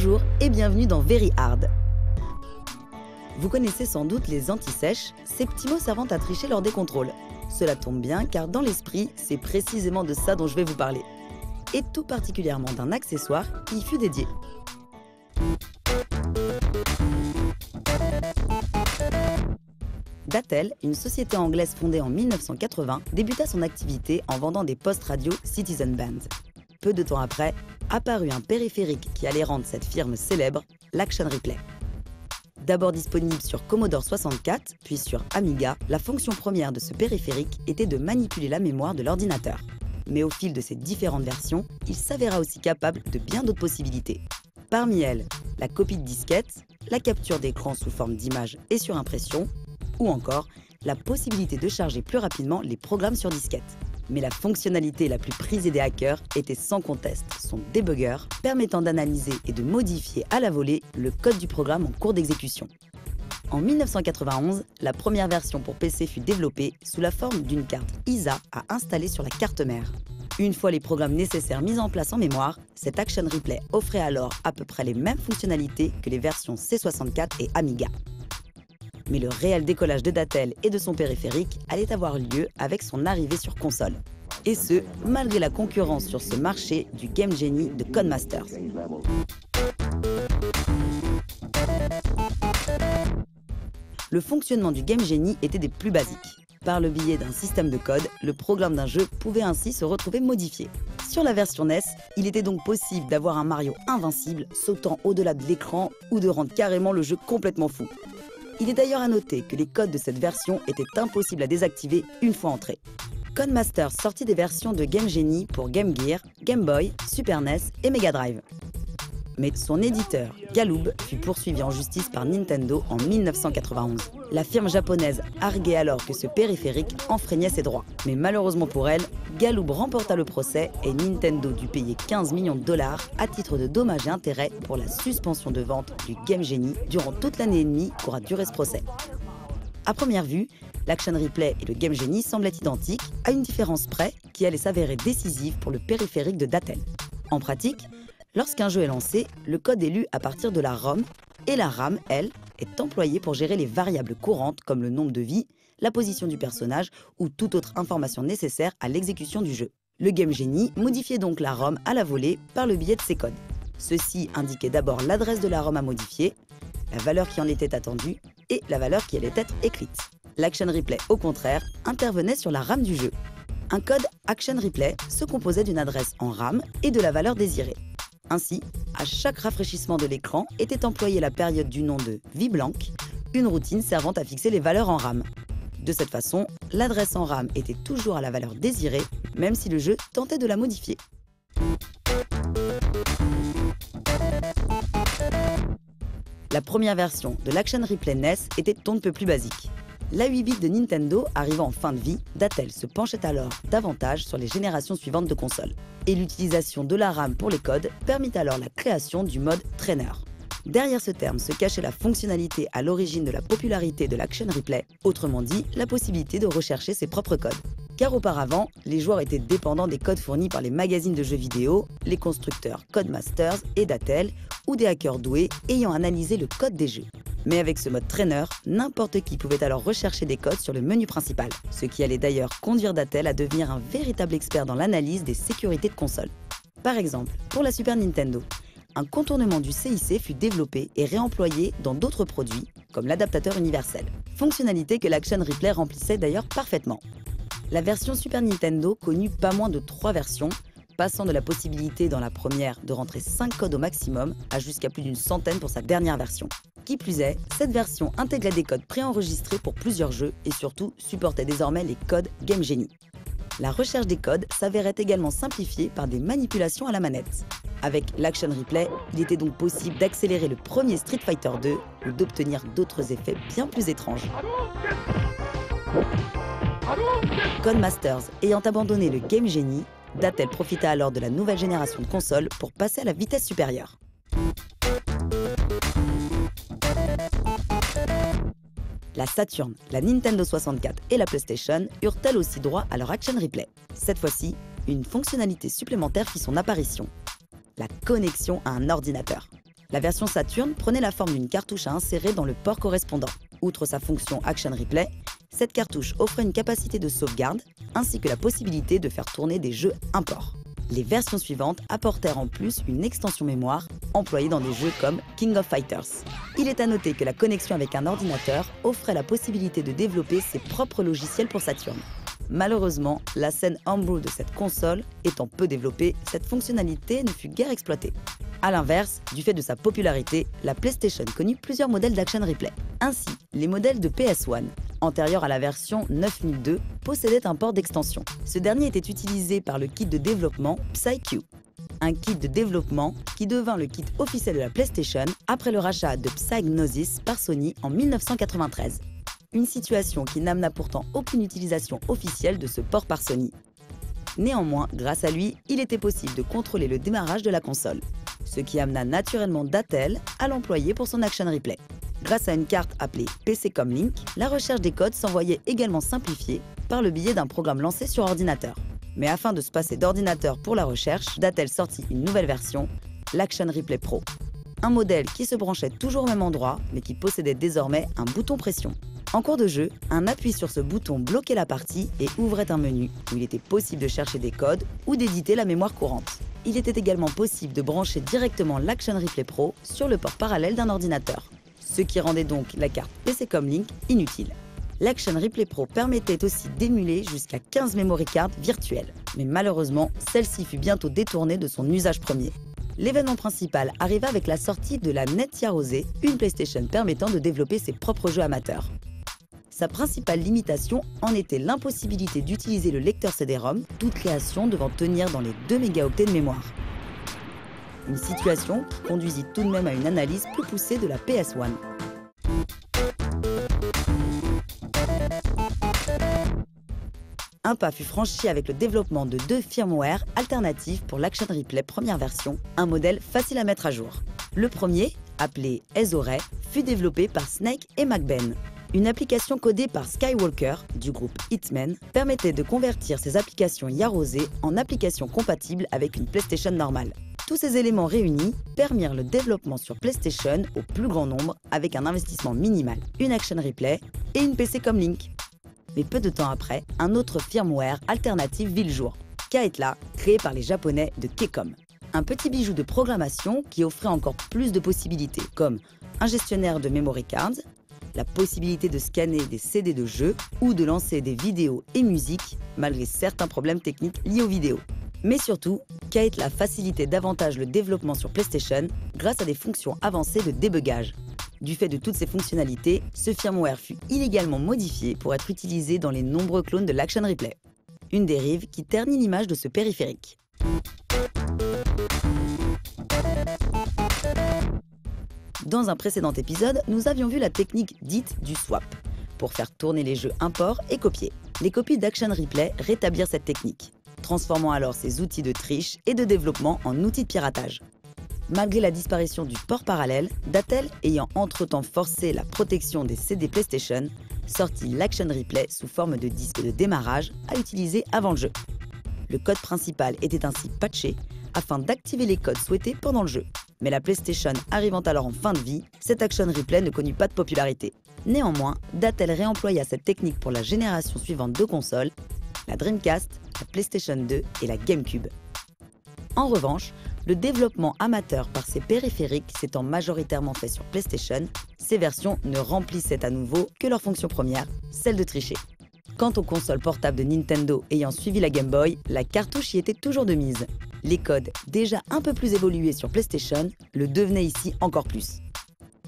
Bonjour et bienvenue dans Very Hard. Vous connaissez sans doute les anti-sèches, ces petits mots servant à tricher lors des contrôles. Cela tombe bien car dans l'esprit, c'est précisément de ça dont je vais vous parler. Et tout particulièrement d'un accessoire qui y fut dédié. Dattel, une société anglaise fondée en 1980, débuta son activité en vendant des postes radio Citizen Bands. Peu de temps après, apparut un périphérique qui allait rendre cette firme célèbre, l'Action Replay. D'abord disponible sur Commodore 64, puis sur Amiga, la fonction première de ce périphérique était de manipuler la mémoire de l'ordinateur. Mais au fil de ces différentes versions, il s'avéra aussi capable de bien d'autres possibilités. Parmi elles, la copie de disquette, la capture d'écran sous forme d'image et sur impression, ou encore la possibilité de charger plus rapidement les programmes sur disquette. Mais la fonctionnalité la plus prisée des hackers était sans conteste son debugger, permettant d'analyser et de modifier à la volée le code du programme en cours d'exécution. En 1991, la première version pour PC fut développée sous la forme d'une carte ISA à installer sur la carte mère. Une fois les programmes nécessaires mis en place en mémoire, cette Action Replay offrait alors à peu près les mêmes fonctionnalités que les versions C64 et Amiga. Mais le réel décollage de Dattel et de son périphérique allait avoir lieu avec son arrivée sur console. Et ce, malgré la concurrence sur ce marché du Game Genie de Codemasters. Le fonctionnement du Game Genie était des plus basiques. Par le biais d'un système de code, le programme d'un jeu pouvait ainsi se retrouver modifié. Sur la version NES, il était donc possible d'avoir un Mario invincible sautant au-delà de l'écran ou de rendre carrément le jeu complètement fou. Il est d'ailleurs à noter que les codes de cette version étaient impossibles à désactiver une fois entrés. Codemasters sortit des versions de Game Genie pour Game Gear, Game Boy, Super NES et Mega Drive. Mais son éditeur, Galoob, fut poursuivi en justice par Nintendo en 1991. La firme japonaise arguait alors que ce périphérique enfreignait ses droits. Mais malheureusement pour elle, Galoob remporta le procès et Nintendo dut payer 15 millions de dollars à titre de dommages et intérêts pour la suspension de vente du Game Genie durant toute l'année et demie qu'aura duré ce procès. À première vue, l'Action Replay et le Game Genie semblaient identiques, à une différence près qui allait s'avérer décisive pour le périphérique de Dattel. En pratique, lorsqu'un jeu est lancé, le code est lu à partir de la ROM et la RAM, elle, est employée pour gérer les variables courantes comme le nombre de vies, la position du personnage ou toute autre information nécessaire à l'exécution du jeu. Le Game Genie modifiait donc la ROM à la volée par le biais de ces codes. Ceux-ci indiquaient d'abord l'adresse de la ROM à modifier, la valeur qui en était attendue et la valeur qui allait être écrite. L'Action Replay, au contraire, intervenait sur la RAM du jeu. Un code Action Replay se composait d'une adresse en RAM et de la valeur désirée. Ainsi, à chaque rafraîchissement de l'écran était employée la période du nom de vie blanche, une routine servant à fixer les valeurs en RAM. De cette façon, l'adresse en RAM était toujours à la valeur désirée, même si le jeu tentait de la modifier. La première version de l'Action Replay NES était on ne peut plus basique. La 8 bits de Nintendo arrivant en fin de vie, Dattel se penchait alors davantage sur les générations suivantes de consoles. Et l'utilisation de la RAM pour les codes permit alors la création du mode Trainer. Derrière ce terme se cachait la fonctionnalité à l'origine de la popularité de l'Action Replay, autrement dit la possibilité de rechercher ses propres codes. Car auparavant, les joueurs étaient dépendants des codes fournis par les magazines de jeux vidéo, les constructeurs Codemasters et Dattel, ou des hackers doués ayant analysé le code des jeux. Mais avec ce mode trainer, n'importe qui pouvait alors rechercher des codes sur le menu principal, ce qui allait d'ailleurs conduire Dattel à devenir un véritable expert dans l'analyse des sécurités de console. Par exemple, pour la Super Nintendo, un contournement du CIC fut développé et réemployé dans d'autres produits, comme l'adaptateur universel, fonctionnalité que l'Action Replay remplissait d'ailleurs parfaitement. La version Super Nintendo connut pas moins de 3 versions, passant de la possibilité dans la première de rentrer 5 codes au maximum à jusqu'à plus d'une centaine pour sa dernière version. Qui plus est, cette version intégrait des codes préenregistrés pour plusieurs jeux et surtout supportait désormais les codes Game Genie. La recherche des codes s'avérait également simplifiée par des manipulations à la manette. Avec l'Action Replay, il était donc possible d'accélérer le premier Street Fighter 2 ou d'obtenir d'autres effets bien plus étranges. Codemasters ayant abandonné le Game Genie, Dattel profita alors de la nouvelle génération de consoles pour passer à la vitesse supérieure. La Saturn, la Nintendo 64 et la PlayStation eurent elles aussi droit à leur Action Replay. Cette fois-ci, une fonctionnalité supplémentaire fit son apparition, la connexion à un ordinateur. La version Saturn prenait la forme d'une cartouche à insérer dans le port correspondant. Outre sa fonction Action Replay, cette cartouche offrait une capacité de sauvegarde ainsi que la possibilité de faire tourner des jeux import. Les versions suivantes apportèrent en plus une extension mémoire employée dans des jeux comme King of Fighters. Il est à noter que la connexion avec un ordinateur offrait la possibilité de développer ses propres logiciels pour Saturn. Malheureusement, la scène homebrew de cette console étant peu développée, cette fonctionnalité ne fut guère exploitée. A l'inverse, du fait de sa popularité, la PlayStation connut plusieurs modèles d'Action Replay. Ainsi, les modèles de PS1, antérieurs à la version 9002, possédaient un port d'extension. Ce dernier était utilisé par le kit de développement PsyQ. Un kit de développement qui devint le kit officiel de la PlayStation après le rachat de Psygnosis par Sony en 1993. Une situation qui n'amena pourtant aucune utilisation officielle de ce port par Sony. Néanmoins, grâce à lui, il était possible de contrôler le démarrage de la console, ce qui amena naturellement Dattel à l'employer pour son Action Replay. Grâce à une carte appelée PC Comlink, la recherche des codes s'envoyait également simplifiée par le biais d'un programme lancé sur ordinateur. Mais afin de se passer d'ordinateur pour la recherche, Dattel sortit une nouvelle version, l'Action Replay Pro. Un modèle qui se branchait toujours au même endroit, mais qui possédait désormais un bouton pression. En cours de jeu, un appui sur ce bouton bloquait la partie et ouvrait un menu où il était possible de chercher des codes ou d'éditer la mémoire courante. Il était également possible de brancher directement l'Action Replay Pro sur le port parallèle d'un ordinateur, ce qui rendait donc la carte PC Comlink inutile. L'Action Replay Pro permettait aussi d'émuler jusqu'à 15 memory cards virtuelles, mais malheureusement, celle-ci fut bientôt détournée de son usage premier. L'événement principal arriva avec la sortie de la Netgear OS, une PlayStation permettant de développer ses propres jeux amateurs. Sa principale limitation en était l'impossibilité d'utiliser le lecteur CD-ROM, toute création devant tenir dans les 2 mégaoctets de mémoire. Une situation qui conduisit tout de même à une analyse plus poussée de la PS1. Un pas fut franchi avec le développement de 2 firmware alternatifs pour l'Action Replay première version, un modèle facile à mettre à jour. Le premier, appelé Ezore, fut développé par Snake et McBain. Une application codée par Skywalker, du groupe Hitman, permettait de convertir ces applications Yarose en applications compatibles avec une PlayStation normale. Tous ces éléments réunis permirent le développement sur PlayStation au plus grand nombre avec un investissement minimal, une Action Replay et une PC Comlink. Mais peu de temps après, un autre firmware alternatif vit le jour, Kaetla, créé par les Japonais de Kekom. Un petit bijou de programmation qui offrait encore plus de possibilités, comme un gestionnaire de memory cards, la possibilité de scanner des CD de jeux ou de lancer des vidéos et musiques, malgré certains problèmes techniques liés aux vidéos. Mais surtout, Kaetla facilitait davantage le développement sur PlayStation grâce à des fonctions avancées de débugage. Du fait de toutes ces fonctionnalités, ce firmware fut illégalement modifié pour être utilisé dans les nombreux clones de l'Action Replay. Une dérive qui ternit l'image de ce périphérique. Dans un précédent épisode, nous avions vu la technique dite du swap, pour faire tourner les jeux import et copier. Les copies d'Action Replay rétablirent cette technique, transformant alors ces outils de triche et de développement en outils de piratage. Malgré la disparition du port parallèle, Dattel ayant entre-temps forcé la protection des CD PlayStation, sortit l'Action Replay sous forme de disque de démarrage à utiliser avant le jeu. Le code principal était ainsi patché afin d'activer les codes souhaités pendant le jeu. Mais la PlayStation arrivant alors en fin de vie, cette Action Replay ne connut pas de popularité. Néanmoins, Dattel réemploya cette technique pour la génération suivante de consoles, la Dreamcast, la PlayStation 2 et la GameCube. En revanche, le développement amateur par ces périphériques s'étant majoritairement fait sur PlayStation, ces versions ne remplissaient à nouveau que leur fonction première, celle de tricher. Quant aux consoles portables de Nintendo ayant suivi la Game Boy, la cartouche y était toujours de mise. Les codes, déjà un peu plus évolués sur PlayStation, le devenaient ici encore plus.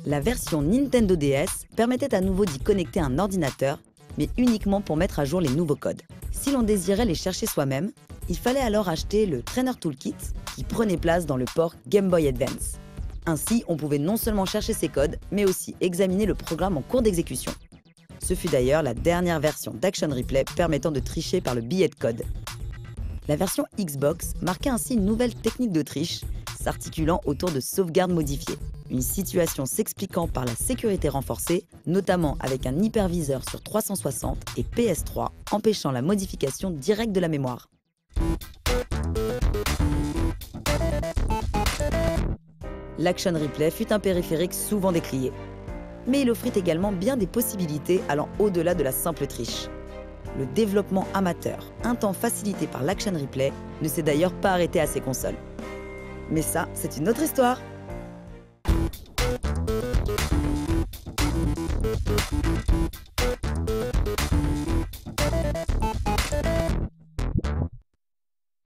La version Nintendo DS permettait à nouveau d'y connecter un ordinateur, mais uniquement pour mettre à jour les nouveaux codes. Si l'on désirait les chercher soi-même, il fallait alors acheter le Trainer Toolkit qui prenait place dans le port Game Boy Advance. Ainsi, on pouvait non seulement chercher ces codes, mais aussi examiner le programme en cours d'exécution. Ce fut d'ailleurs la dernière version d'Action Replay permettant de tricher par le billet de code. La version Xbox marquait ainsi une nouvelle technique de triche, s'articulant autour de sauvegardes modifiées. Une situation s'expliquant par la sécurité renforcée, notamment avec un hyperviseur sur 360 et PS3, empêchant la modification directe de la mémoire. l'Action Replay fut un périphérique souvent décrié. Mais il offrit également bien des possibilités allant au-delà de la simple triche. Le développement amateur, un temps facilité par l'Action Replay, ne s'est d'ailleurs pas arrêté à ces consoles. Mais ça, c'est une autre histoire.